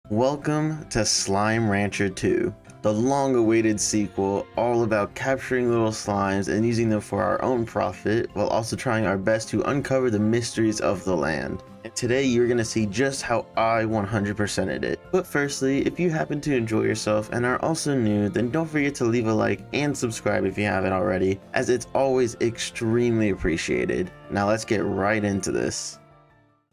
Welcome to Slime Rancher 2, the long-awaited sequel all about capturing little slimes and using them for our own profit while also trying our best to uncover the mysteries of the land. And today you're going to see just how I 100%ed it. But firstly, if you happen to enjoy yourself and are also new, then don't forget to leave a like and subscribe if you haven't already, as it's always extremely appreciated. Now let's get right into this.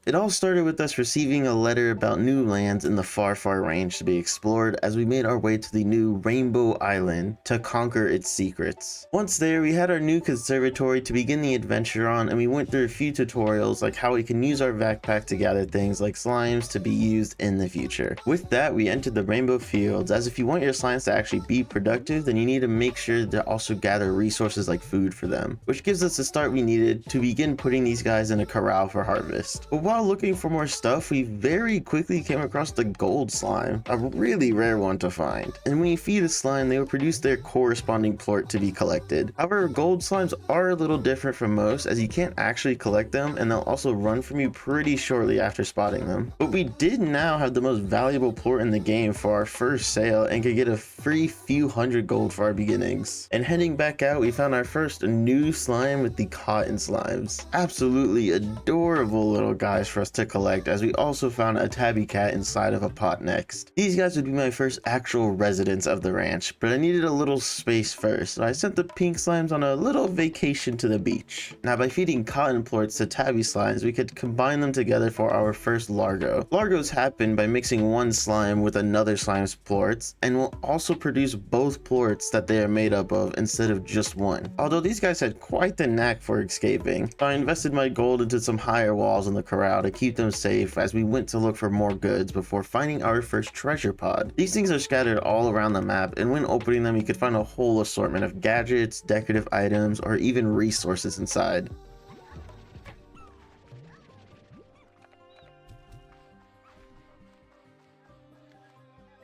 It all started with us receiving a letter about new lands in the far range to be explored as we made our way to the new Rainbow Island to conquer its secrets. Once there, we had our new conservatory to begin the adventure on, and we went through a few tutorials like how we can use our backpack to gather things like slimes to be used in the future. With that, we entered the Rainbow Fields, as if you want your slimes to actually be productive, then you need to make sure to also gather resources like food for them, which gives us the start we needed to begin putting these guys in a corral for harvest. But while looking for more stuff, we very quickly came across the gold slime, a really rare one to find. And when you feed a slime, they will produce their corresponding plort to be collected. However, gold slimes are a little different from most, as you can't actually collect them, and they'll also run from you pretty shortly after spotting them. But we did now have the most valuable plort in the game for our first sale and could get a free few hundred gold for our beginnings. And heading back out, we found our first new slime with the cotton slimes. Absolutely adorable little guys for us to collect, as we also found a tabby cat inside of a pot next. These guys would be my first actual residents of the ranch, but I needed a little space first, so I sent the pink slimes on a little vacation to the beach. Now, by feeding cotton plorts to tabby slimes, we could combine them together for our first largo. Largos happen by mixing one slime with another slime's plorts, and will also produce both plorts that they are made up of instead of just one. Although these guys had quite the knack for escaping, so I invested my gold into some higher walls in the corral to keep them safe as we went to look for more goods before finding our first treasure pod. These things are scattered all around the map, and when opening them you could find a whole assortment of gadgets, decorative items, or even resources inside.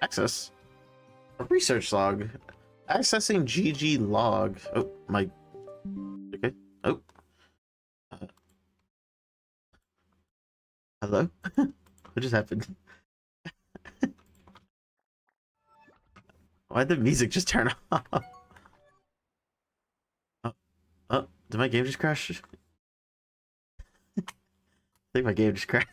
Access a research log. Accessing GG log. Oh my. Okay. Oh. Hello? What just happened? Why'd the music just turn off? Oh, did my game just crash? I think my game just crashed.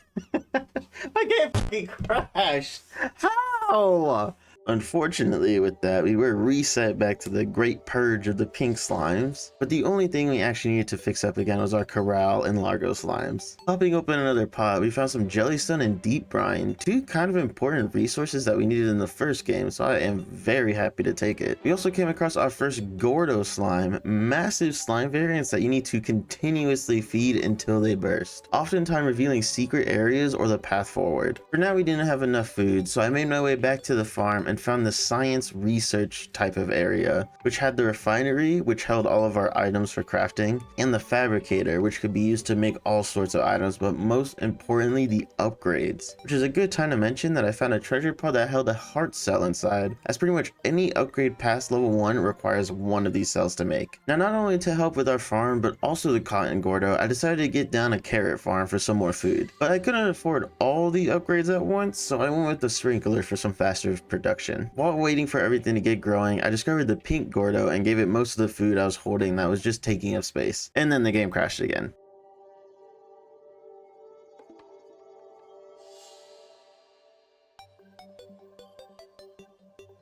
My game fucking crashed! How? Unfortunately, with that, we were reset back to the great purge of the pink slimes, but the only thing we actually needed to fix up again was our corral and largo slimes. Popping open another pot, we found some jellystone and deep brine, two kind of important resources that we needed in the first game, so I am very happy to take it. We also came across our first gordo slime, massive slime variants that you need to continuously feed until they burst, oftentimes revealing secret areas or the path forward. For now, we didn't have enough food, so I made my way back to the farm and found the science research type of area, which had the refinery, which held all of our items for crafting, and the fabricator, which could be used to make all sorts of items, but most importantly the upgrades, which is a good time to mention that I found a treasure pod that held a heart cell inside, as pretty much any upgrade past level 1 requires one of these cells to make. Now, not only to help with our farm but also the cotton gordo, I decided to get down a carrot farm for some more food, but I couldn't afford all the upgrades at once, so I went with the sprinkler for some faster production. While waiting for everything to get growing, I discovered the pink gordo and gave it most of the food I was holding that was just taking up space, and then the game crashed again.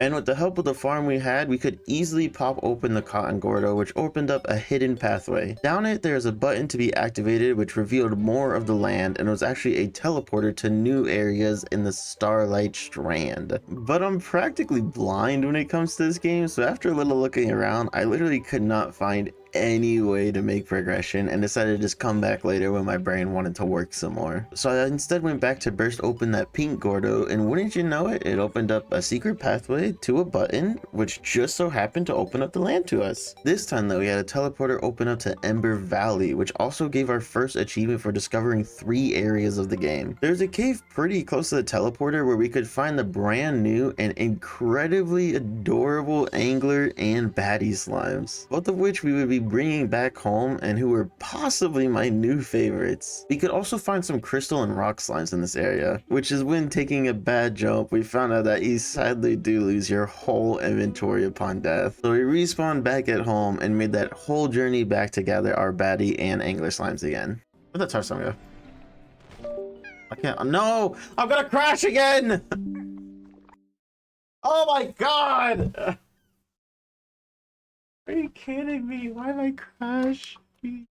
And with the help of the farm we had, we could easily pop open the cotton gordo, which opened up a hidden pathway. Down it, there is a button to be activated, which revealed more of the land and was actually a teleporter to new areas in the Starlight Strand. But I'm practically blind when it comes to this game, so after a little looking around, I literally could not find any way to make progression and decided to just come back later when my brain wanted to work some more. So I instead went back to burst open that pink gordo, and wouldn't you know it, it opened up a secret pathway to a button, which just so happened to open up the land to us. This time though, we had a teleporter open up to Ember Valley, which also gave our first achievement for discovering 3 areas of the game. There's a cave pretty close to the teleporter where we could find the brand new and incredibly adorable angler and baddie slimes, both of which we would be be bringing back home and who were possibly my new favorites. We could also find some crystal and rock slimes in this area, which is when taking a bad jump, we found out that you sadly do lose your whole inventory upon death. So we respawned back at home and made that whole journey back to gather our baddie and angler slimes again. Where'd that tar slime go? I can't. No! I'm gonna crash again! Oh my god! Are you kidding me? Why am I crashing?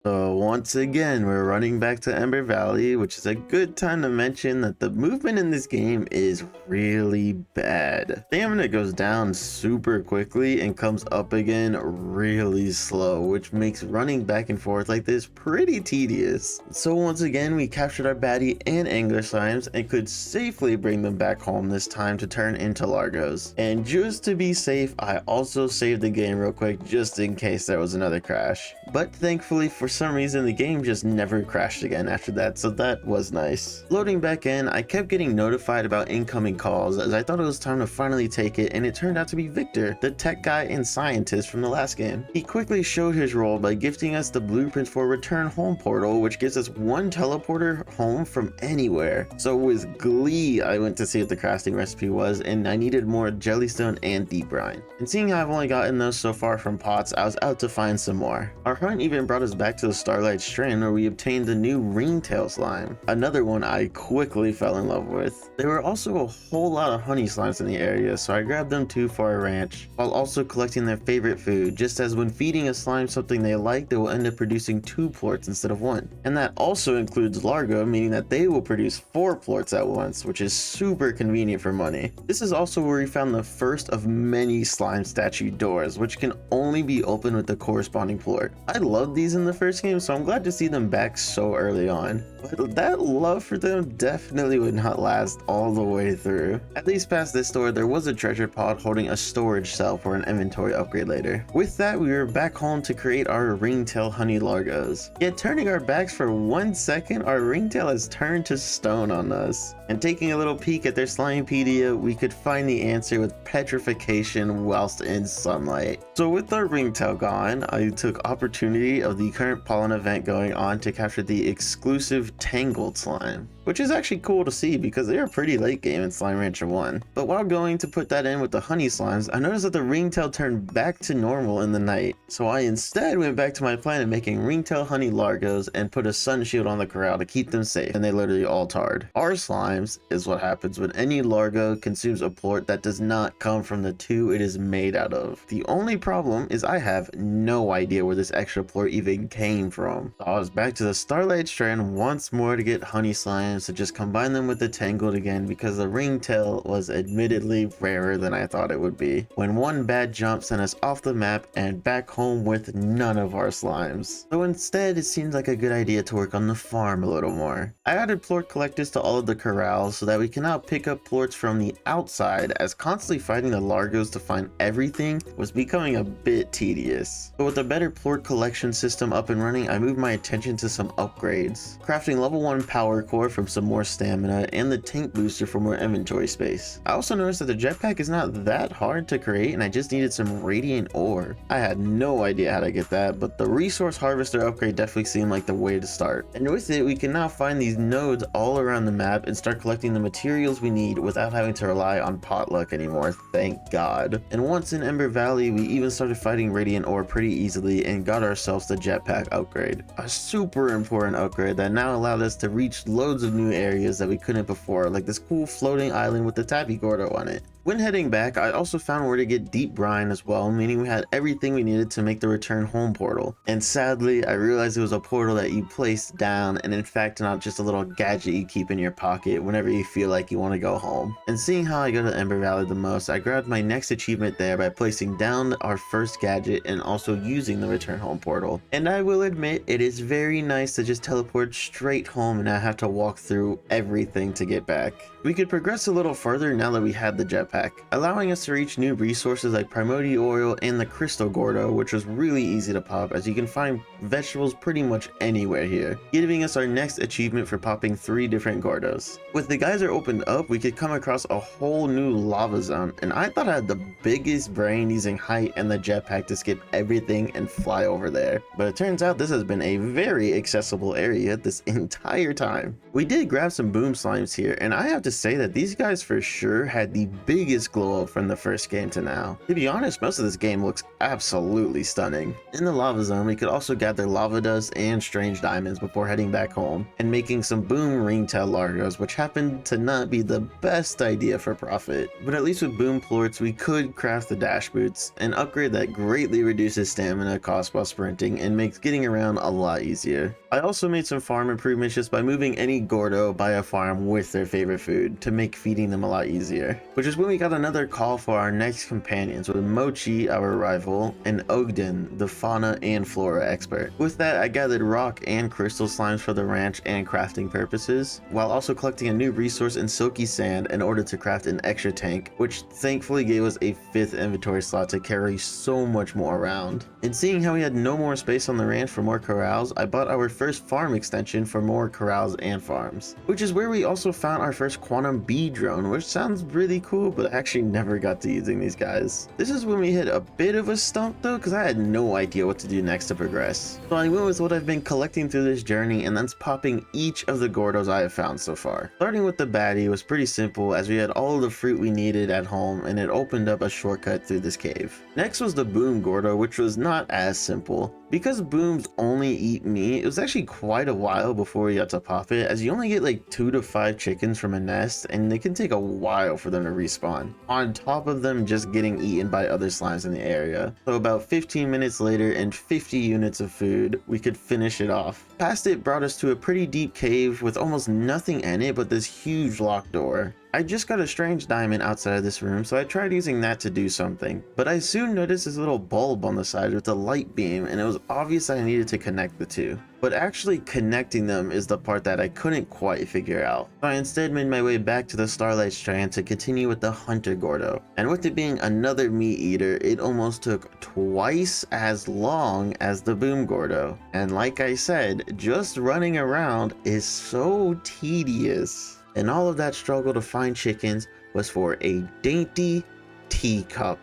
So once again, we're running back to Ember Valley, which is a good time to mention that the movement in this game is really bad. Stamina goes down super quickly and comes up again really slow, which makes running back and forth like this pretty tedious. So once again, we captured our baddie and angler slimes and could safely bring them back home this time to turn into largos. And just to be safe, I also saved the game real quick just in case there was another crash. But thankfully, for some reason, the game just never crashed again after that, so that was nice. Loading back in, I kept getting notified about incoming calls as I thought it was time to finally take it, and it turned out to be Victor, the tech guy and scientist from the last game. He quickly showed his role by gifting us the blueprint for Return Home portal, which gives us one teleporter home from anywhere. So with glee, I went to see what the crafting recipe was, and I needed more jellystone and deep brine. And seeing how I've only gotten those so far from pots, I was out to find some more. Our hunt even brought us back to the Starlight Strand where we obtained the new ringtail slime, another one I quickly fell in love with. There were also a whole lot of honey slimes in the area, so I grabbed them too for our ranch, while also collecting their favorite food, just as when feeding a slime something they like, they will end up producing 2 plorts instead of 1. And that also includes largo, meaning that they will produce 4 plorts at once, which is super convenient for money. This is also where we found the first of many slime statue doors, which can only be opened with the corresponding plort. I loved these in the first game, so I'm glad to see them back so early on. But that love for them definitely would not last all the way through. At least past this door, there was a treasure pod holding a storage cell for an inventory upgrade later. With that, we were back home to create our ringtail honey largos. Yet turning our backs for 1 second, our ringtail has turned to stone on us. And taking a little peek at their Slimepedia, we could find the answer with petrification whilst in sunlight. So with our ringtail gone, I took opportunity of the current pollen event going on to capture the exclusive tangled slime, which is actually cool to see because they are pretty late game in Slime Rancher 1. But while going to put that in with the honey slimes, I noticed that the ringtail turned back to normal in the night. So I instead went back to my plan of making ringtail honey largos and put a sun shield on the corral to keep them safe, and they literally all tarred. Our slimes is what happens when any largo consumes a plort that does not come from the 2 it is made out of. The only problem is I have no idea where this extra plort even came from. So I was back to the Starlight Strand once more to get honey slimes to just combine them with the tangled again because the ringtail was admittedly rarer than I thought it would be. When one bad jump sent us off the map and back home with none of our slimes. So instead, it seemed like a good idea to work on the farm a little more. I added plort collectors to all of the corrals so that we can now pick up plorts from the outside, as constantly fighting the largos to find everything was becoming a bit tedious. But with a better plort collection system up and running, I moved my attention to some upgrades, crafting level 1 power core from some more stamina and the tank booster for more inventory space. I also noticed that the jetpack is not that hard to create and I just needed some radiant ore. I had no idea how to get that, but the resource harvester upgrade definitely seemed like the way to start. And with it, we can now find these nodes all around the map and start collecting the materials we need without having to rely on potluck anymore, thank God. And once in Ember Valley, we even started fighting radiant ore pretty easily and got ourselves the jetpack upgrade. A super important upgrade that now allowed us to reach loads of new areas that we couldn't before, like this cool floating island with the Tappy Gordo on it. When heading back, I also found where to get deep brine as well, meaning we had everything we needed to make the return home portal. And sadly, I realized it was a portal that you place down and in fact not just a little gadget you keep in your pocket whenever you feel like you want to go home. And seeing how I go to Ember Valley the most, I grabbed my next achievement there by placing down our first gadget and also using the return home portal. And I will admit, it is very nice to just teleport straight home and not have to walk through everything to get back. We could progress a little further now that we had the jetpack jetpack, allowing us to reach new resources like primordial oil and the crystal gordo, which was really easy to pop as you can find vegetables pretty much anywhere here, giving us our next achievement for popping 3 different gordos. With the geyser opened up, we could come across a whole new lava zone, and I thought I had the biggest brain using height and the jetpack to skip everything and fly over there. But it turns out this has been a very accessible area this entire time. We did grab some boom slimes here, and I have to say that these guys for sure had the biggest glow up from the first game to now. To be honest, most of this game looks absolutely stunning. In the lava zone, we could also gather lava dust and strange diamonds before heading back home and making some boom ringtail largos, which happened to not be the best idea for profit. But at least with boom plorts, we could craft the dash boots, an upgrade that greatly reduces stamina cost while sprinting and makes getting around a lot easier. I also made some farm improvements just by moving any gordo by a farm with their favorite food to make feeding them a lot easier, which is when we got another call for our next companions with Mochi, our rival, and Ogden, the fauna and flora expert. With that, I gathered rock and crystal slimes for the ranch and crafting purposes, while also collecting a new resource in silky sand in order to craft an extra tank, which thankfully gave us a 5th inventory slot to carry so much more around. And seeing how we had no more space on the ranch for more corrals, I bought our first farm extension for more corrals and farms, which is where we also found our first quantum bee drone, which sounds really cool, but I actually never got to using these guys. This is when we hit a bit of a stump though, because I had no idea what to do next to progress. So I went with what I've been collecting through this journey, and that's popping each of the gordos I have found so far. Starting with the baddie was pretty simple as we had all of the fruit we needed at home, and it opened up a shortcut through this cave. Next was the boom gordo, which was not as simple. Because booms only eat meat, it was actually quite a while before we got to pop it, as you only get like 2 to 5 chickens from a nest, and it can take a while for them to respawn, on top of them just getting eaten by other slimes in the area. So about 15 minutes later and 50 units of food, we could finish it off. Past it brought us to a pretty deep cave with almost nothing in it but this huge locked door. I just got a strange diamond outside of this room, so I tried using that to do something, but I soon noticed this little bulb on the side with a light beam, and it was obvious I needed to connect the two. But actually connecting them is the part that I couldn't quite figure out. So I instead made my way back to the Starlight Strand to continue with the Hunter Gordo. And with it being another meat eater, it almost took twice as long as the Boom Gordo. And like I said, just running around is so tedious. And all of that struggle to find chickens was for a dainty teacup.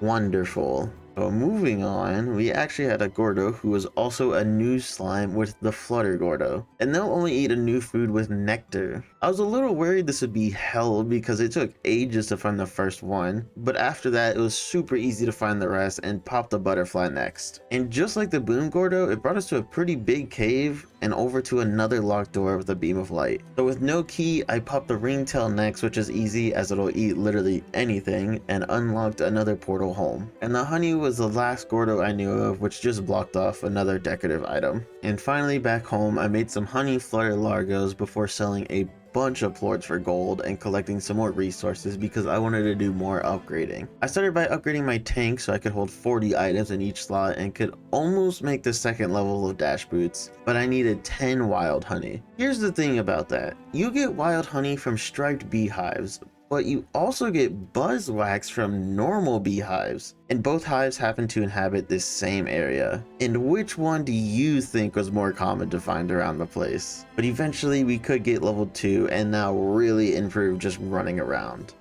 Wonderful. So moving on, we actually had a Gordo who was also a new slime with the Flutter Gordo, and they'll only eat a new food with nectar. I was a little worried this would be hell because it took ages to find the first one, but after that it was super easy to find the rest and pop the butterfly next. And just like the Boom Gordo, it brought us to a pretty big cave and over to another locked door with a beam of light. So with no key, I popped the ringtail next, which is easy as it'll eat literally anything, and unlocked another portal home. And the honey was the last Gordo I knew of, which just blocked off another decorative item. And finally back home, I made some honey flutter largos before selling a bunch of plorts for gold and collecting some more resources because I wanted to do more upgrading. I started by upgrading my tank so I could hold 40 items in each slot and could almost make the second level of dash boots, but I needed 10 wild honey. Here's the thing about that. You get wild honey from striped beehives, but you also get buzz wax from normal beehives, and both hives happen to inhabit this same area. And which one do you think was more common to find around the place? But eventually we could get level 2 and now really improve just running around.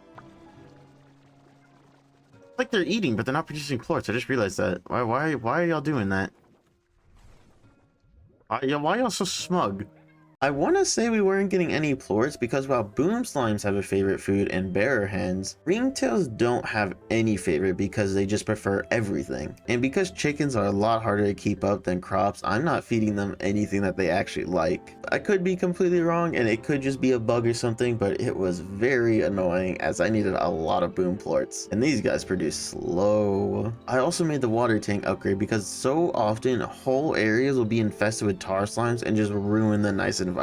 Like they're eating, but they're not producing plorts. I just realized that. Why are y'all doing that? Why y'all so smug? I want to say we weren't getting any plorts because while boom slimes have a favorite food and bearer hens, ringtails don't have any favorite because they just prefer everything. And because chickens are a lot harder to keep up than crops, I'm not feeding them anything that they actually like. I could be completely wrong and it could just be a bug or something, but it was very annoying as I needed a lot of boom plorts. And these guys produce slow. I also made the water tank upgrade because so often whole areas will be infested with tar slimes and just ruin the nice environment.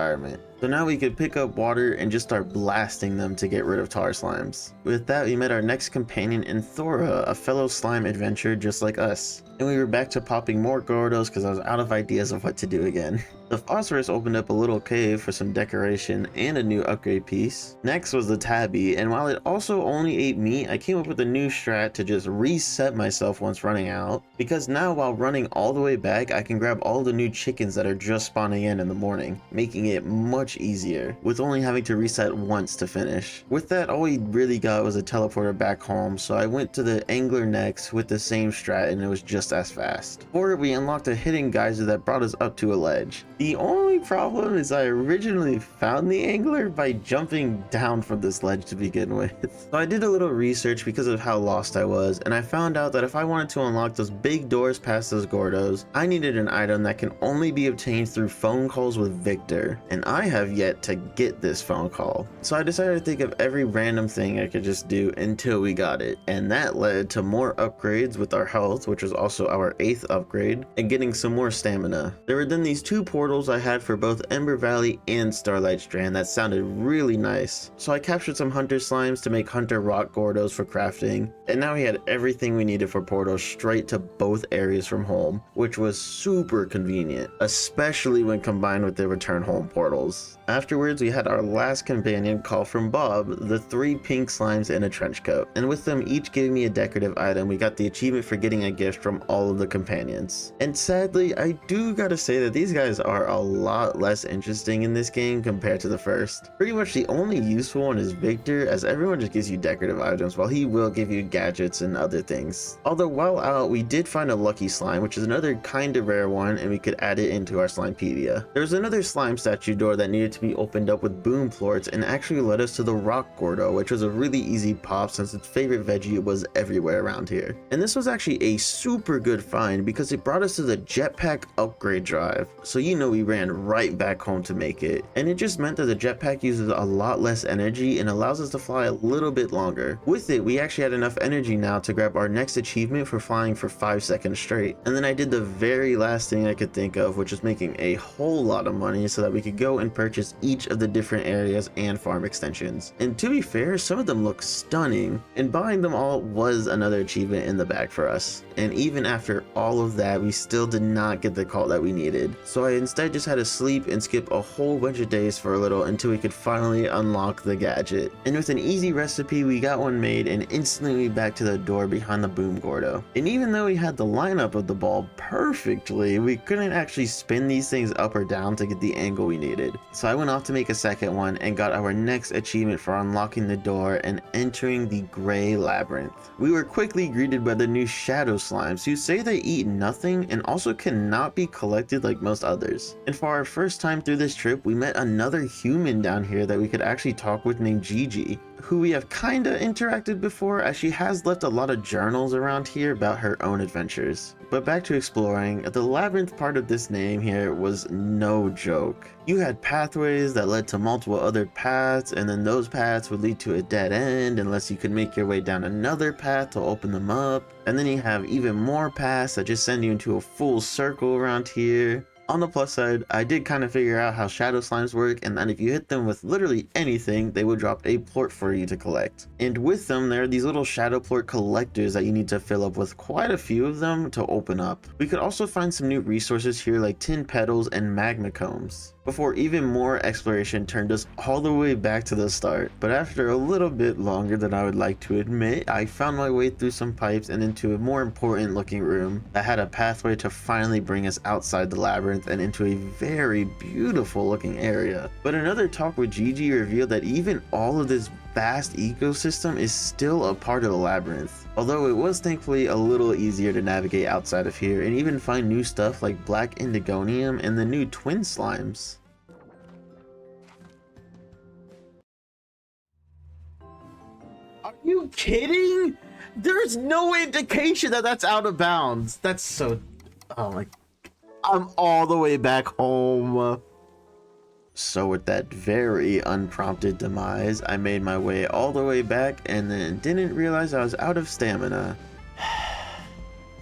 So now we could pick up water and just start blasting them to get rid of tar slimes. With that, we met our next companion in Thora, a fellow slime adventurer just like us. And we were back to popping more Gordos because I was out of ideas of what to do again. The phosphorus opened up a little cave for some decoration and a new upgrade piece. Next was the tabby, and while it also only ate meat, I came up with a new strat to just reset myself once running out, because now while running all the way back, I can grab all the new chickens that are just spawning in the morning, making it much easier, with only having to reset once to finish. With that, all we really got was a teleporter back home, so I went to the angler next with the same strat and it was just as fast. For it, we unlocked a hidden geyser that brought us up to a ledge. The only problem is I originally found the angler by jumping down from this ledge to begin with. So I did a little research because of how lost I was, and I found out that if I wanted to unlock those big doors past those Gordos, I needed an item that can only be obtained through phone calls with Victor, and I have yet to get this phone call. So I decided to think of every random thing I could just do until we got it, and that led to more upgrades with our health, which was also our 8th upgrade, and getting some more stamina. There were then these 2 portals I had for both Ember Valley and Starlight Strand that sounded really nice. So I captured some Hunter Slimes to make Hunter Rock Gordos for crafting, and now we had everything we needed for portals straight to both areas from home, which was super convenient, especially when combined with the return home portals. Afterwards, we had our last companion call from Bob, the 3 pink slimes in a trench coat, and with them each giving me a decorative item, we got the achievement for getting a gift from all of the companions. And sadly, I do gotta say that these guys are a lot less interesting in this game compared to the first. Pretty much the only useful one is Victor, as everyone just gives you decorative items while he will give you gadgets and other things. Although while out, we did find a lucky slime, which is another kind of rare one, and we could add it into our Slimepedia. There was another slime statue door that needed to be opened up with boom plorts and actually led us to the rock Gordo, which was a really easy pop since its favorite veggie was everywhere around here. And this was actually a super good find because it brought us to the jetpack upgrade drive, so you know we ran right back home to make it, and it just meant that the jetpack uses a lot less energy and allows us to fly a little bit longer. With it, we actually had enough energy now to grab our next achievement for flying for 5 seconds straight. And then I did the very last thing I could think of, which is making a whole lot of money so that we could go and purchase each of the different areas and farm extensions. And to be fair, some of them look stunning, and buying them all was another achievement in the bag for us. And even after all of that, we still did not get the call that we needed. So I instead just had to sleep and skip a whole bunch of days for a little until we could finally unlock the gadget. And with an easy recipe, we got one made and instantly back to the door behind the boom Gordo. And even though we had the lineup of the ball perfectly, we couldn't actually spin these things up or down to get the angle we needed. So I went off to make a second one and got our next achievement for unlocking the door and entering the gray labyrinth. We were quickly greeted by the new shadow slimes who say they eat nothing and also cannot be collected like most others. And for our first time through this trip, we met another human down here that we could actually talk with named Gigi, who we have kinda interacted before as she has left a lot of journals around here about her own adventures. But back to exploring, the labyrinth part of this name here was no joke. You had pathways that led to multiple other paths, and then those paths would lead to a dead end unless you could make your way down another path to open them up. And then you have even more paths that just send you into a full circle around here. On the plus side, I did kind of figure out how shadow slimes work, and that if you hit them with literally anything, they would drop a plort for you to collect. And with them, there are these little shadow plort collectors that you need to fill up with quite a few of them to open up. We could also find some new resources here like tin petals and magma combs, before even more exploration turned us all the way back to the start. But after a little bit longer than I would like to admit, I found my way through some pipes and into a more important looking room that had a pathway to finally bring us outside the labyrinth and into a very beautiful looking area. But another talk with Gigi revealed that even all of this vast ecosystem is still a part of the labyrinth, although it was thankfully a little easier to navigate outside of here and even find new stuff like black indigonium and the new twin slimes. Are you kidding? There's no indication that that's out of bounds. That's so... Oh my... I'm all the way back home. So with that very unprompted demise, I made my way all the way back and then didn't realize I was out of stamina.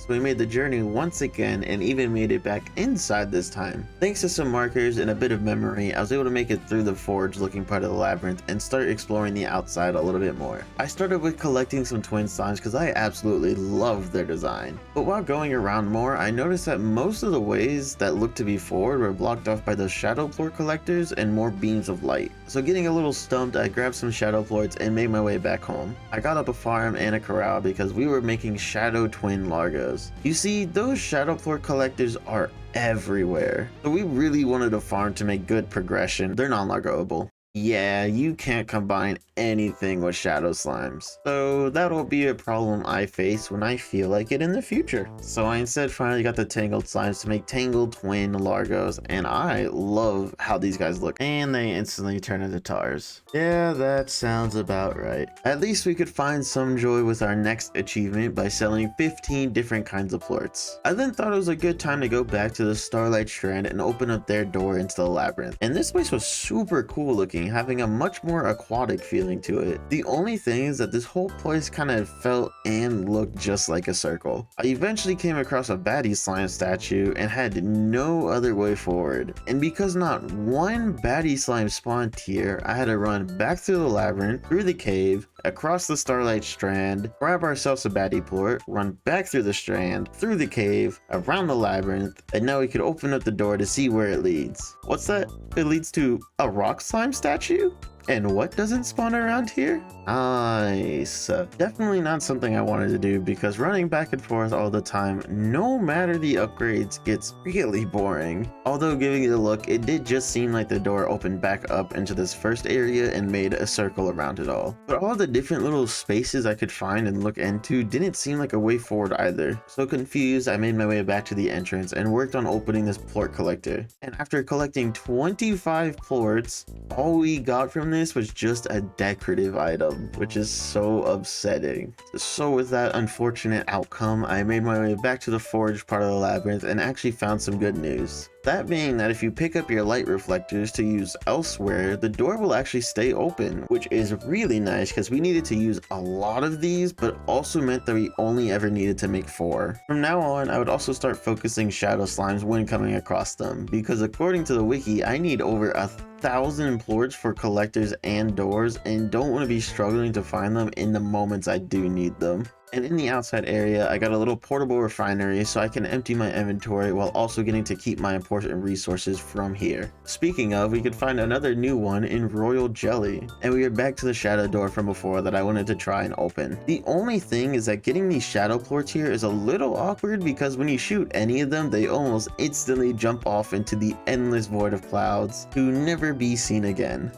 We made the journey once again and even made it back inside this time. Thanks to some markers and a bit of memory, I was able to make it through the forge looking part of the labyrinth and start exploring the outside a little bit more. I started with collecting some twin slimes because I absolutely love their design. But while going around more, I noticed that most of the ways that looked to be forward were blocked off by those shadow plort collectors and more beams of light. So getting a little stumped, I grabbed some shadow plorts and made my way back home. I got up a farm and a corral because we were making shadow twin largos. You see, those shadow plort collectors are everywhere. So we really wanted a farm to make good progression. They're non-largoable. Yeah, you can't combine anything with shadow slimes. So that'll be a problem I face when I feel like it in the future. So I instead finally got the tangled slimes to make tangled twin largos, and I love how these guys look. And they instantly turn into tars. Yeah, that sounds about right. At least we could find some joy with our next achievement by selling 15 different kinds of plorts. I then thought it was a good time to go back to the Starlight Strand and open up their door into the labyrinth. And this place was super cool looking, having a much more aquatic feeling to it. The only thing is that this whole place kind of felt and looked just like a circle. I eventually came across a baddie slime statue and had no other way forward. And because not one baddie slime spawned here, I had to run back through the labyrinth, through the cave, across the Starlight Strand, grab ourselves a baddie plort, run back through the strand, through the cave, around the labyrinth, and now we could open up the door to see where it leads. What's that? It leads to a rock slime statue? And what doesn't spawn around here? Nice. Definitely not something I wanted to do because running back and forth all the time, no matter the upgrades, gets really boring. Although giving it a look, it did just seem like the door opened back up into this first area and made a circle around it all. But all the different little spaces I could find and look into didn't seem like a way forward either. So confused, I made my way back to the entrance and worked on opening this plort collector. And after collecting 25 plorts, all we got from this was just a decorative item, which is so upsetting. So with that unfortunate outcome, I made my way back to the forge part of the labyrinth and actually found some good news. That being that if you pick up your light reflectors to use elsewhere, the door will actually stay open, which is really nice because we needed to use a lot of these, but also meant that we only ever needed to make 4. From now on, I would also start focusing shadow slimes when coming across them, because according to the wiki, I need over 1,000 plorts for collectors and doors, and don't want to be struggling to find them in the moments I do need them. And in the outside area, I got a little portable refinery so I can empty my inventory while also getting to keep my important resources from here. Speaking of, we could find another new one in Royal Jelly. And we are back to the shadow door from before that I wanted to try and open. The only thing is that getting these shadow plorts here is a little awkward because when you shoot any of them, they almost instantly jump off into the endless void of clouds to never be seen again.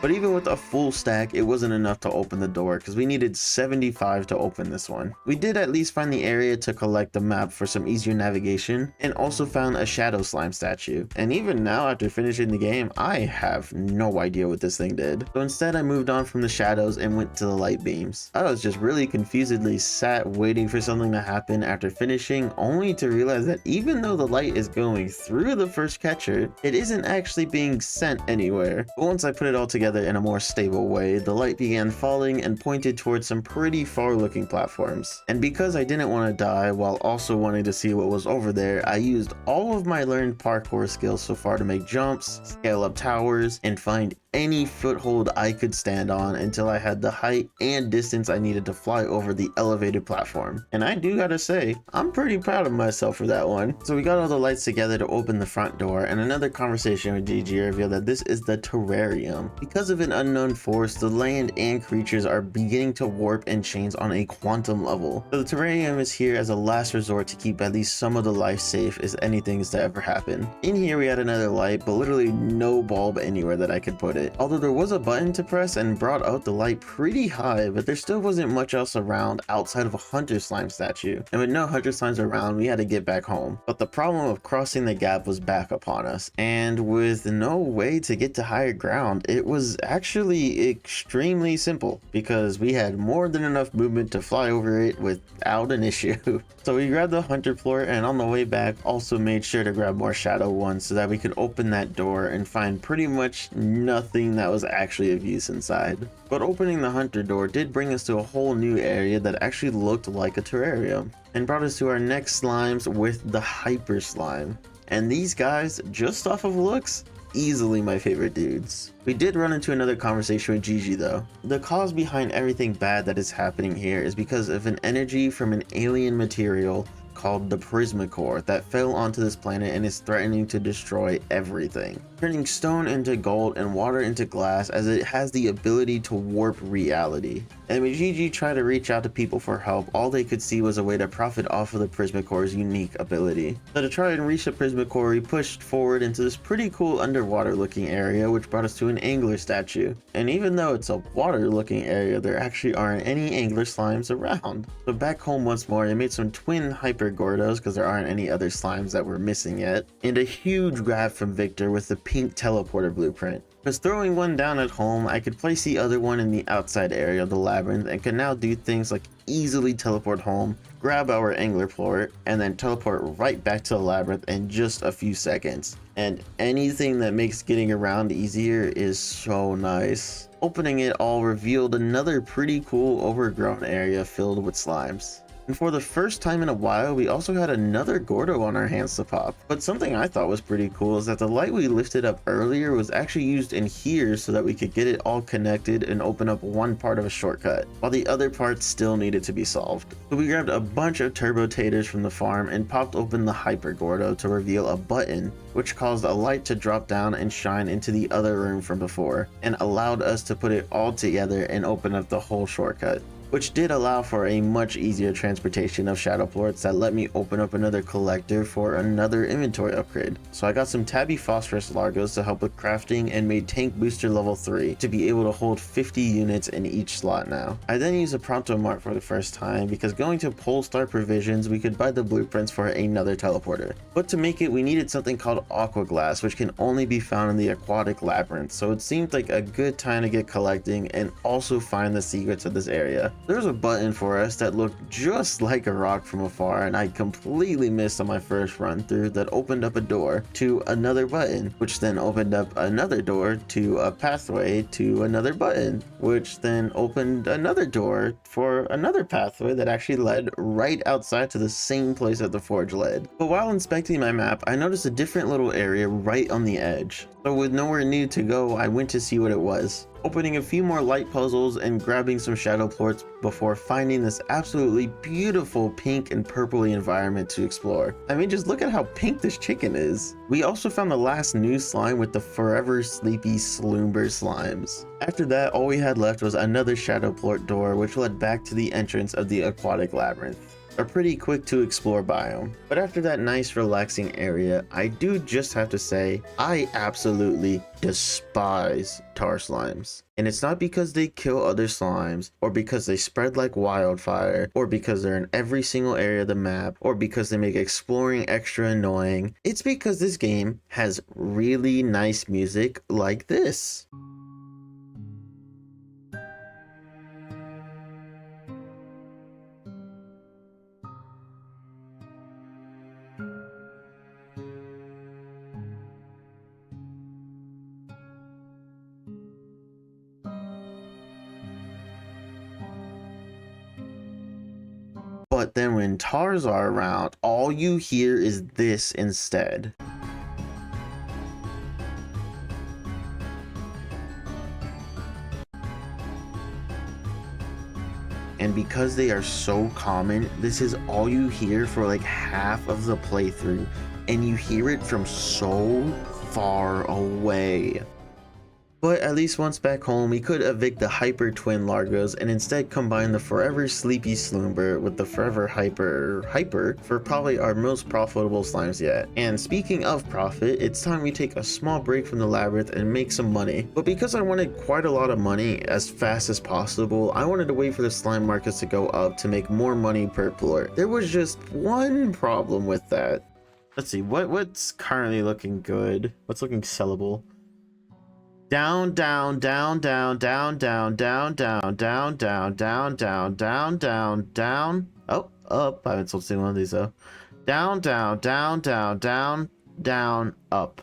But even with a full stack, it wasn't enough to open the door because we needed 75 to open this one. We did at least find the area to collect the map for some easier navigation, and also found a shadow slime statue. And even now, after finishing the game, I have no idea what this thing did. So instead, I moved on from the shadows and went to the light beams. I was just really confusedly sat waiting for something to happen after finishing, only to realize that even though the light is going through the first catcher, it isn't actually being sent anywhere. But once I put it all together in a more stable way, the light began falling and pointed towards some pretty far looking platforms. And because I didn't want to die while also wanting to see what was over there, I used all of my learned parkour skills so far to make jumps, scale up towers, and find any foothold I could stand on until I had the height and distance I needed to fly over the elevated platform. And I do gotta say, I'm pretty proud of myself for that one. So we got all the lights together to open the front door, and another conversation with DG revealed that this is the Terrarium. Because of an unknown force, the land and creatures are beginning to warp and change on a quantum level. So the Terrarium is here as a last resort to keep at least some of the life safe if anything is to ever happen. In here we had another light, but literally no bulb anywhere that I could put it. Although there was a button to press and brought out the light pretty high, but there still wasn't much else around outside of a hunter slime statue. And with no hunter slimes around, we had to get back home. But the problem of crossing the gap was back upon us, and with no way to get to higher ground, it was actually extremely simple because we had more than enough movement to fly over it without an issue. So we grabbed the hunter floor, and on the way back also made sure to grab more shadow ones so that we could open that door and find pretty much nothing nothing that was actually of use inside. But opening the hunter door did bring us to a whole new area that actually looked like a terrarium, and brought us to our next slimes with the hyper slime. And these guys, just off of looks, easily my favorite dudes. We did run into another conversation with Gigi though. The cause behind everything bad that is happening here is because of an energy from an alien material called the Prismacore that fell onto this planet and is threatening to destroy everything, turning stone into gold and water into glass, as it has the ability to warp reality. And when Gigi tried to reach out to people for help, all they could see was a way to profit off of the Prismacore's unique ability. So to try and reach the Prismacore, we pushed forward into this pretty cool underwater looking area, which brought us to an angler statue. And even though it's a water looking area, there actually aren't any angler slimes around. So back home once more, I made some twin hyper Gordos because there aren't any other slimes that we're missing yet, and a huge grab from Victor with the pink teleporter blueprint. Because throwing one down at home, I could place the other one in the outside area of the labyrinth and could now do things like easily teleport home, grab our angler plort, and then teleport right back to the labyrinth in just a few seconds. And anything that makes getting around easier is so nice. Opening it all revealed another pretty cool overgrown area filled with slimes. And for the first time in a while, we also had another Gordo on our hands to pop. But something I thought was pretty cool is that the light we lifted up earlier was actually used in here so that we could get it all connected and open up one part of a shortcut, while the other part still needed to be solved. So we grabbed a bunch of turbo taters from the farm and popped open the Hyper Gordo to reveal a button, which caused a light to drop down and shine into the other room from before, and allowed us to put it all together and open up the whole shortcut, which did allow for a much easier transportation of shadow plorts that let me open up another collector for another inventory upgrade. So I got some tabby phosphorus largos to help with crafting and made tank booster level 3 to be able to hold 50 units in each slot now. I then used a pronto mart for the first time because going to Polestar provisions we could buy the blueprints for another teleporter. But to make it we needed something called aqua glass, which can only be found in the aquatic labyrinth, so it seemed like a good time to get collecting and also find the secrets of this area. There was a button for us that looked just like a rock from afar, and I completely missed on my first run through, that opened up a door to another button, which then opened up another door to a pathway to another button, which then opened another door for another pathway that actually led right outside to the same place that the forge led. But while inspecting my map, I noticed a different little area right on the edge. So with nowhere new to go, I went to see what it was, opening a few more light puzzles and grabbing some shadow plorts before finding this absolutely beautiful pink and purpley environment to explore. I mean, just look at how pink this chicken is. We also found the last new slime with the forever sleepy Sloomber slimes. After that, all we had left was another shadow plort door, which led back to the entrance of the aquatic labyrinth, a pretty quick to explore biome. But after that nice relaxing area, I do just have to say, I absolutely despise tar slimes. And it's not because they kill other slimes, or because they spread like wildfire, or because they're in every single area of the map, or because they make exploring extra annoying. It's because this game has really nice music like this. But then when tars are around, all you hear is this instead. And because they are so common, this is all you hear for like half of the playthrough, and you hear it from so far away. But at least once back home, we could evict the Hyper Twin Largos and instead combine the Forever Sleepy Sloomber with the Forever Hyper for probably our most profitable slimes yet. And speaking of profit, it's time we take a small break from the labyrinth and make some money. But because I wanted quite a lot of money as fast as possible, I wanted to wait for the slime markets to go up to make more money per plort. There was just one problem with that. Let's see, what's currently looking good? What's looking sellable? Down, down, down, down, down, down, down, down, down, down, down, down, down, down, down. Oh, up. I haven't sold single one of these though. Down, down, down, down, down, down, up.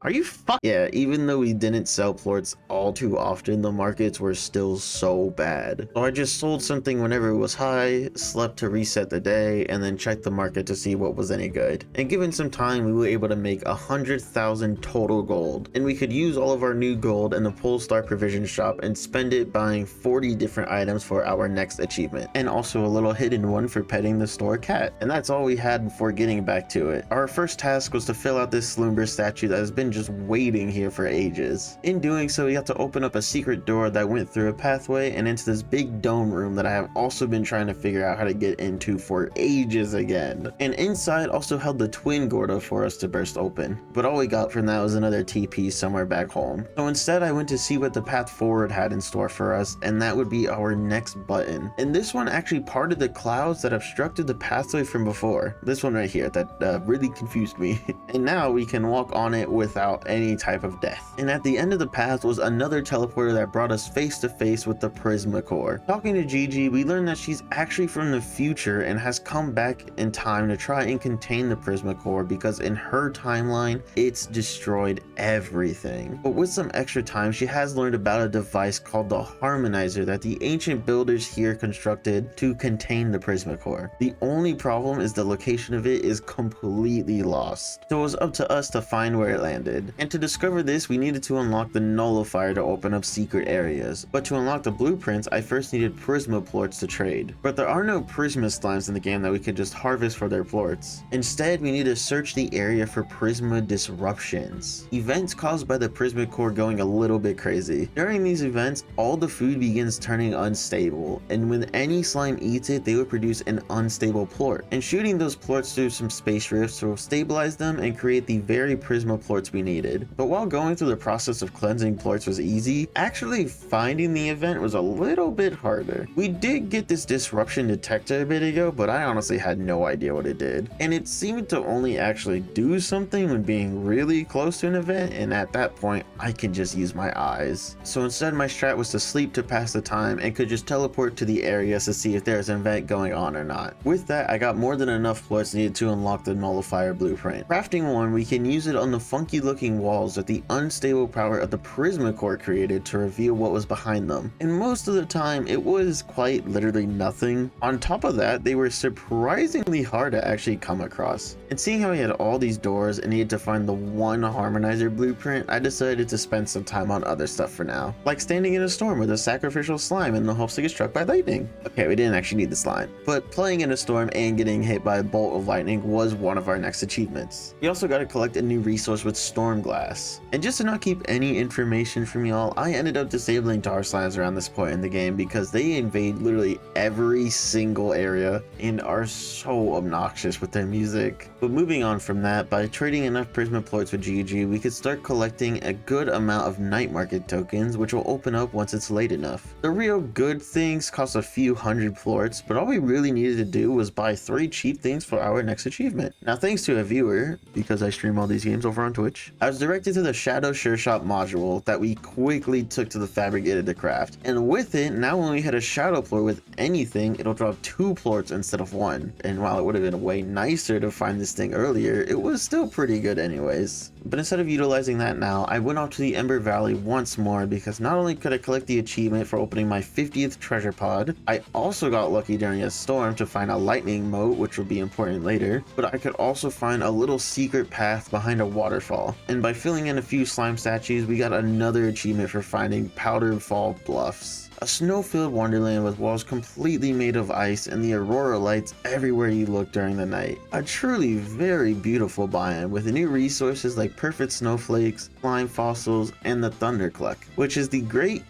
Are you Yeah, even though we didn't sell plorts all too often, the markets were still so bad. So I just sold something whenever it was high, slept to reset the day, and then checked the market to see what was any good. And given some time, we were able to make 100,000 total gold. And we could use all of our new gold in the Polestar provision shop and spend it buying 40 different items for our next achievement. And also a little hidden one for petting the store cat. And that's all we had before getting back to it. Our first task was to fill out this slumber statue that has been just waiting here for ages. In doing so, we got to open up a secret door that went through a pathway and into this big dome room that I have also been trying to figure out how to get into for ages again. And inside also held the twin Gordo for us to burst open. But all we got from that was another TP somewhere back home. So instead I went to see what the path forward had in store for us, and that would be our next button. And this one actually parted the clouds that obstructed the pathway from before. This one right here that really confused me. And now we can walk on it without any type of death. And at the end of the path was another teleporter that brought us face to face with the Prisma Core. Talking to Gigi, we learned that she's actually from the future and has come back in time to try and contain the Prisma Core because in her timeline, it's destroyed everything. But with some extra time, she has learned about a device called the Harmonizer that the ancient builders here constructed to contain the Prisma Core. The only problem is the location of it is completely lost. So it was up to us to find where it landed. And to discover this, we needed to unlock the nullifier to open up secret areas. But to unlock the blueprints, I first needed Prisma plorts to trade. But there are no Prisma slimes in the game that we could just harvest for their plorts. Instead, we need to search the area for Prisma disruptions. Events caused by the Prisma Core going a little bit crazy. During these events, all the food begins turning unstable, and when any slime eats it, they will produce an unstable plort. And shooting those plorts through some space rifts will stabilize them and create the very Prisma plorts we needed. But while going through the process of cleansing plorts was easy, actually finding the event was a little bit harder. We did get this disruption detector a bit ago, but I honestly had no idea what it did. And it seemed to only actually do something when being really close to an event, and at that point, I can just use my eyes. So instead, my strat was to sleep to pass the time and could just teleport to the areas to see if there's an event going on or not. With that, I got more than enough plorts needed to unlock the nullifier blueprint. Crafting one, we can use it on the funky looking walls that the unstable power of the Prisma Core created to reveal what was behind them. And most of the time, it was quite literally nothing. On top of that, they were surprisingly hard to actually come across. And seeing how we had all these doors and needed to find the one harmonizer blueprint, I decided to spend some time on other stuff for now. Like standing in a storm with a sacrificial slime in the hopes to get struck by lightning. Okay, we didn't actually need the slime, but playing in a storm and getting hit by a bolt of lightning was one of our next achievements. We also got to collect a new resource with storm glass. And just to not keep any information from y'all, I ended up disabling tar slimes around this point in the game because they invade literally every single area and are so obnoxious with their music. But moving on from that, by trading enough Prisma plorts with GG, we could start collecting a good amount of night market tokens, which will open up once it's late enough. The real good things cost a few hundred plorts, but all we really needed to do was buy 3 cheap things for our next achievement. Now, thanks to a viewer, because I stream all these games over on Twitch, I was directed to the Shadow Sure Shop module that we quickly took to the fabricated to craft. And with it, now when we hit a shadow plort with anything, it'll drop 2 plorts instead of 1. And while it would have been way nicer to find this thing earlier, it was still pretty good anyways. But instead of utilizing that now, I went off to the Ember Valley once more because not only could I collect the achievement for opening my 50th treasure pod, I also got lucky during a storm to find a lightning moat, which will be important later, but I could also find a little secret path behind a waterfall. And by filling in a few slime statues, we got another achievement for finding Powder Fall Bluffs. A snow-filled wonderland with walls completely made of ice and the aurora lights everywhere you look during the night. A truly very beautiful biome with new resources like perfect snowflakes, slime fossils, and the thundercluck, which is the great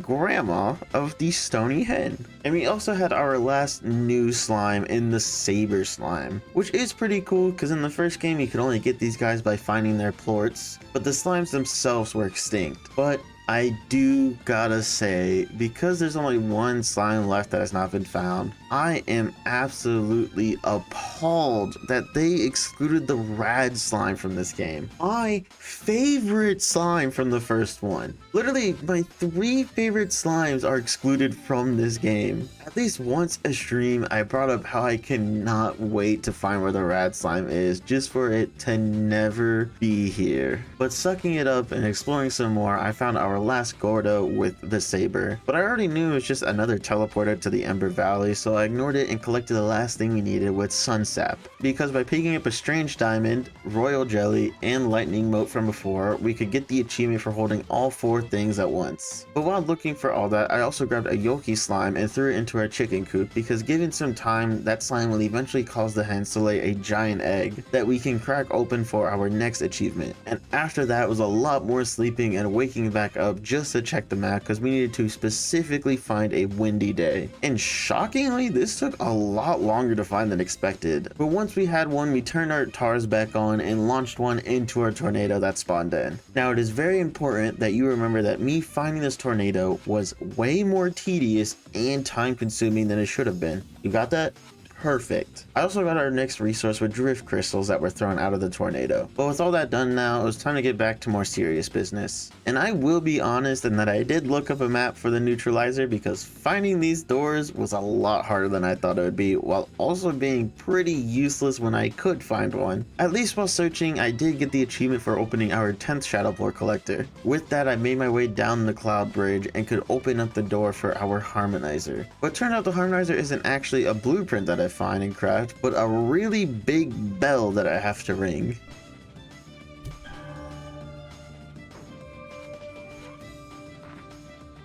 grandma of the stony hen. And we also had our last new slime in the saber slime, which is pretty cool because in the first game you could only get these guys by finding their plorts, but the slimes themselves were extinct. But I do gotta say, because there's only one slime left that has not been found, I am absolutely appalled that they excluded the rad slime from this game. My favorite slime from the first one. Literally, my 3 favorite slimes are excluded from this game. At least once a stream, I brought up how I cannot wait to find where the rad slime is, just for it to never be here. But sucking it up and exploring some more, I found our last Gordo with the saber. But I already knew it was just another teleporter to the Ember Valley, so I ignored it and collected the last thing we needed with Sunsap. Because by picking up a strange diamond, royal jelly, and lightning mote from before, we could get the achievement for holding all 4 things at once. But while looking for all that, I also grabbed a Yoki slime and threw it into our chicken coop, because given some time, that slime will eventually cause the hens to lay a giant egg that we can crack open for our next achievement. And after that was a lot more sleeping and waking back up just to check the map, because we needed to specifically find a windy day. And shockingly, this took a lot longer to find than expected. But once we had one, we turned our tars back on and launched one into our tornado that spawned in. Now, it is very important that you remember that me finding this tornado was way more tedious and time consuming than it should have been. You got that? Perfect. I also got our next resource with drift crystals that were thrown out of the tornado. But with all that done now, it was time to get back to more serious business. And I will be honest in that I did look up a map for the neutralizer, because finding these doors was a lot harder than I thought it would be, while also being pretty useless when I could find one. At least while searching, I did get the achievement for opening our 10th Shadowplore collector. With that, I made my way down the cloud bridge and could open up the door for our harmonizer. But turned out the harmonizer isn't actually a blueprint that I find and craft, but a really big bell that I have to ring.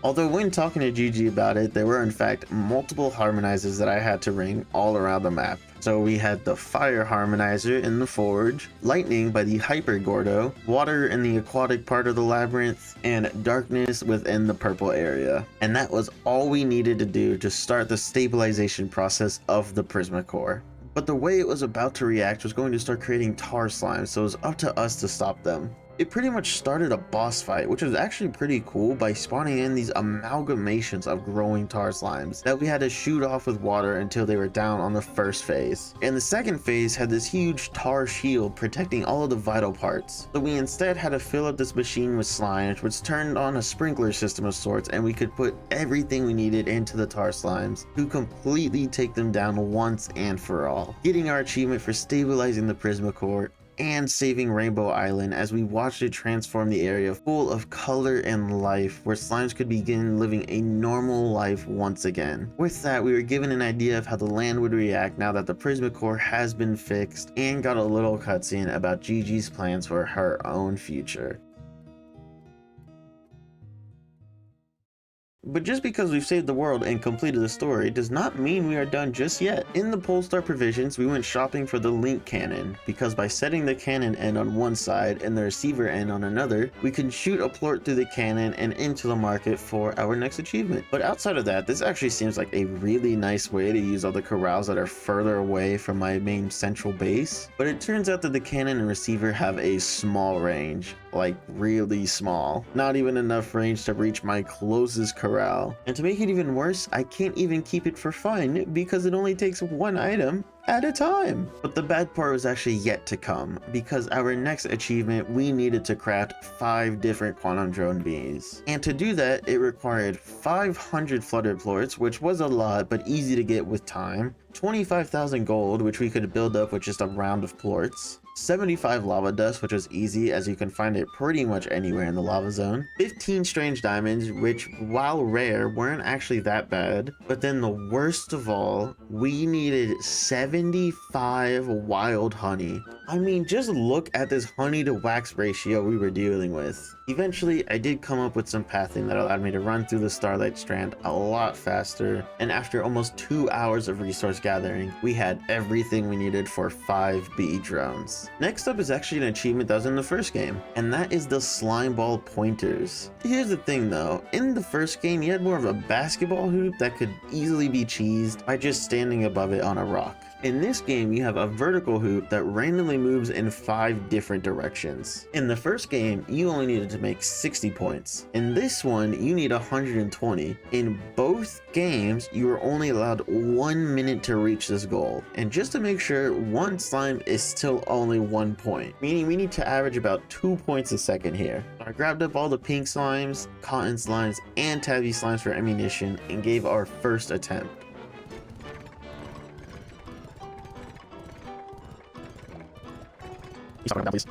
Although when talking to Gigi about it, there were in fact multiple harmonizers that I had to ring all around the map. So we had the fire harmonizer in the forge, lightning by the hyper gordo, water in the aquatic part of the labyrinth, and darkness within the purple area. And that was all we needed to do to start the stabilization process of the Prisma core. But the way it was about to react was going to start creating tar slimes, so it was up to us to stop them. It pretty much started a boss fight, which was actually pretty cool, by spawning in these amalgamations of growing tar slimes that we had to shoot off with water until they were down on the first phase. And the second phase had this huge tar shield protecting all of the vital parts. So we instead had to fill up this machine with slime, which turned on a sprinkler system of sorts, and we could put everything we needed into the tar slimes to completely take them down once and for all, getting our achievement for stabilizing the Prisma core and saving Rainbow Island as we watched it transform the area full of color and life, where slimes could begin living a normal life once again. With that, we were given an idea of how the land would react now that the Prisma core has been fixed, and got a little cutscene about Gigi's plans for her own future. But just because we've saved the world and completed the story does not mean we are done just yet. In the Polestar provisions, we went shopping for the link cannon, because by setting the cannon end on one side and the receiver end on another, we can shoot a plort through the cannon and into the market for our next achievement. But outside of that, this actually seems like a really nice way to use all the corrals that are further away from my main central base. But it turns out that the cannon and receiver have a small range, like really small. Not even enough range to reach my closest corral. And to make it even worse, I can't even keep it for fun because it only takes one item at a time. But the bad part was actually yet to come, because our next achievement, we needed to craft 5 different quantum drone bees. And to do that, it required 500 flooded plorts, which was a lot but easy to get with time, 25,000 gold, which we could build up with just a round of plorts, 75 lava dust, which was easy as you can find it pretty much anywhere in the lava zone, 15 strange diamonds, which while rare weren't actually that bad. But then the worst of all, we needed 75 wild honey. I mean, just look at this honey to wax ratio we were dealing with. Eventually, I did come up with some pathing that allowed me to run through the Starlight Strand a lot faster, and after almost 2 hours of resource gathering, we had everything we needed for 5 bee drones. Next up is actually an achievement that was in the first game, and that is the slime ball pointers. Here's the thing though, in the first game you had more of a basketball hoop that could easily be cheesed by just standing above it on a rock. In this game, you have a vertical hoop that randomly moves in 5 different directions. In the first game, you only needed to make 60 points. In this one, you need 120. In both games, you are only allowed 1 minute to reach this goal. And just to make sure, one slime is still only 1 point, meaning we need to average about 2 points a second here. I grabbed up all the pink slimes, cotton slimes, and tabby slimes for ammunition and gave our first attempt. Please.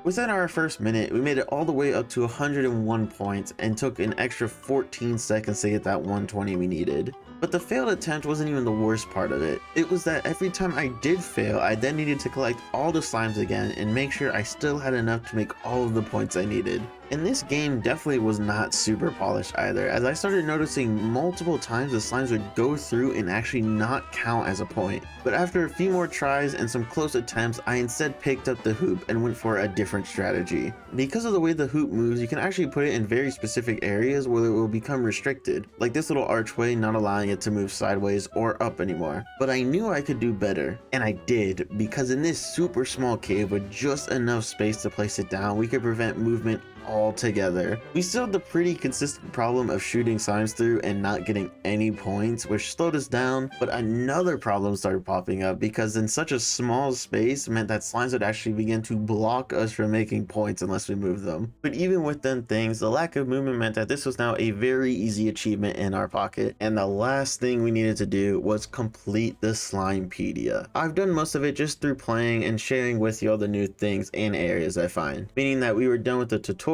Within our first minute, we made it all the way up to 101 points and took an extra 14 seconds to get that 120 we needed. But the failed attempt wasn't even the worst part of it. It was that every time I did fail, I then needed to collect all the slimes again and make sure I still had enough to make all of the points I needed. And this game definitely was not super polished either, as I started noticing multiple times the slimes would go through and actually not count as a point. But after a few more tries and some close attempts, I instead picked up the hoop and went for a different strategy. Because of the way the hoop moves, you can actually put it in very specific areas where it will become restricted, like this little archway not allowing it to move sideways or up anymore. But I knew I could do better, and I did, because in this super small cave with just enough space to place it down, we could prevent movement altogether. We still had the pretty consistent problem of shooting slimes through and not getting any points, which slowed us down, but another problem started popping up because in such a small space meant that slimes would actually begin to block us from making points unless we move them. But even with them things, the lack of movement meant that this was now a very easy achievement in our pocket, and the last thing we needed to do was complete the Slimepedia. I've done most of it just through playing and sharing with you all the new things and areas I find, meaning that we were done with the tutorials,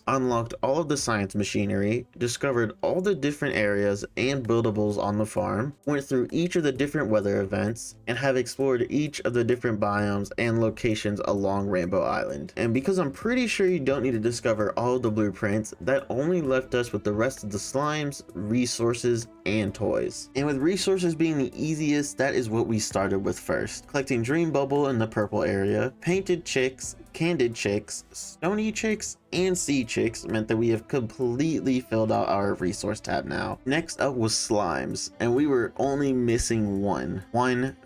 unlocked all of the science machinery, discovered all the different areas and buildables on the farm, went through each of the different weather events, and have explored each of the different biomes and locations along Rainbow Island. And because I'm pretty sure you don't need to discover all of the blueprints, that only left us with the rest of the slimes, resources, and toys. And with resources being the easiest, that is what we started with first. Collecting Dream Bubble in the purple area, painted chicks, candid chicks, stony chicks, and sea chicks meant that we have completely filled out our resource tab now. Next up was slimes, and we were only missing one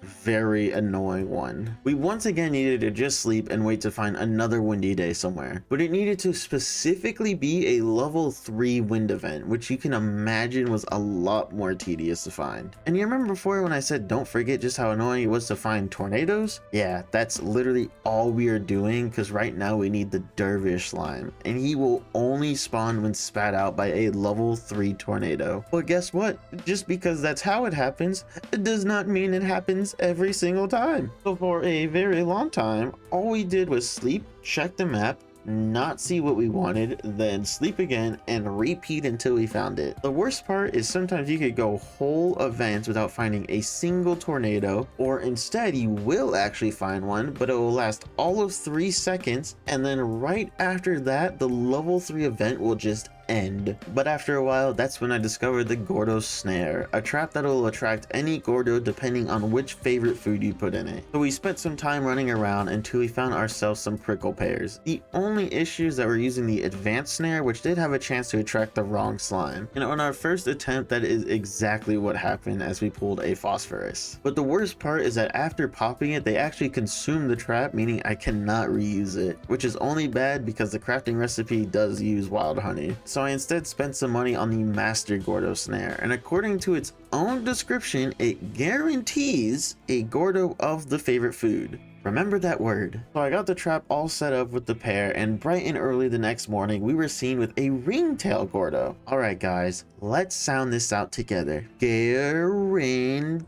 very annoying one. We once again needed to just sleep and wait to find another windy day somewhere, but it needed to specifically be a level 3 wind event, which you can imagine was a lot more tedious to find. And you remember before when I said don't forget just how annoying it was to find tornadoes? Yeah, that's literally all we are doing, because right now we need the dervish slime, and he will only spawn when spat out by a level 3 tornado. But guess what? Just because that's how it happens, it does not mean it happens every single time. So for a very long time, all we did was sleep, check the map, not see what we wanted, then sleep again and repeat until we found it. The worst part is sometimes you could go whole events without finding a single tornado, or instead you will actually find one, but it will last all of 3 seconds, and then right after that the level 3 event will just end. But after a while, that's when I discovered the Gordo Snare, a trap that will attract any Gordo depending on which favorite food you put in it. So we spent some time running around until we found ourselves some prickle pears. The only issue is that we're using the advanced snare, which did have a chance to attract the wrong slime. And on our first attempt, that is exactly what happened as we pulled a phosphorus. But the worst part is that after popping it, they actually consumed the trap, meaning I cannot reuse it, which is only bad because the crafting recipe does use wild honey. So I instead spent some money on the Master Gordo Snare, and according to its own description, it guarantees a Gordo of the favorite food. Remember that word. So I got the trap all set up with the pear, and bright and early the next morning, we were seen with a ringtail Gordo. Alright guys, let's sound this out together. Guarantees.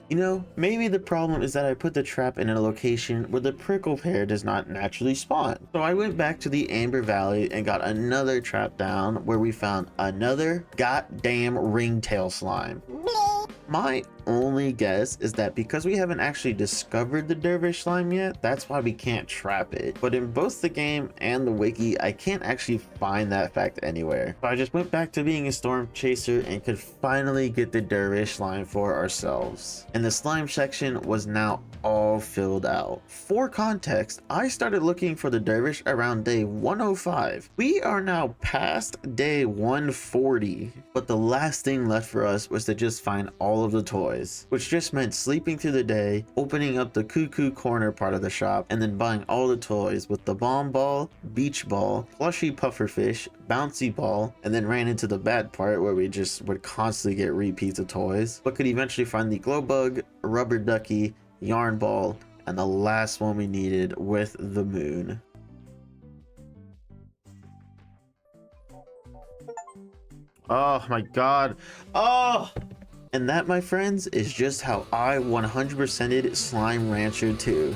You know, maybe the problem is that I put the trap in a location where the prickle pear does not naturally spawn. So I went back to the Amber Valley and got another trap down where we found another goddamn ringtail slime. My only guess is that because we haven't actually discovered the dervish slime yet, that's why we can't trap it. But in both the game and the wiki, I can't actually find that fact anywhere. So I just went back to being a storm chaser and could finally get the dervish slime for ourselves. And the slime section was now all filled out. For context, I started looking for the dervish around day 105. We are now past day 140, but the last thing left for us was to just find all of the toys, which just meant sleeping through the day, opening up the cuckoo corner part of the shop, and then buying all the toys with the bomb ball, beach ball, plushy pufferfish, bouncy ball, and then ran into the bad part where we just would constantly get repeats of toys, but could eventually find the glow bug, rubber ducky, yarn ball, and the last one we needed with the moon. Oh my god. Oh! And that, my friends, is just how I 100%ed Slime Rancher 2.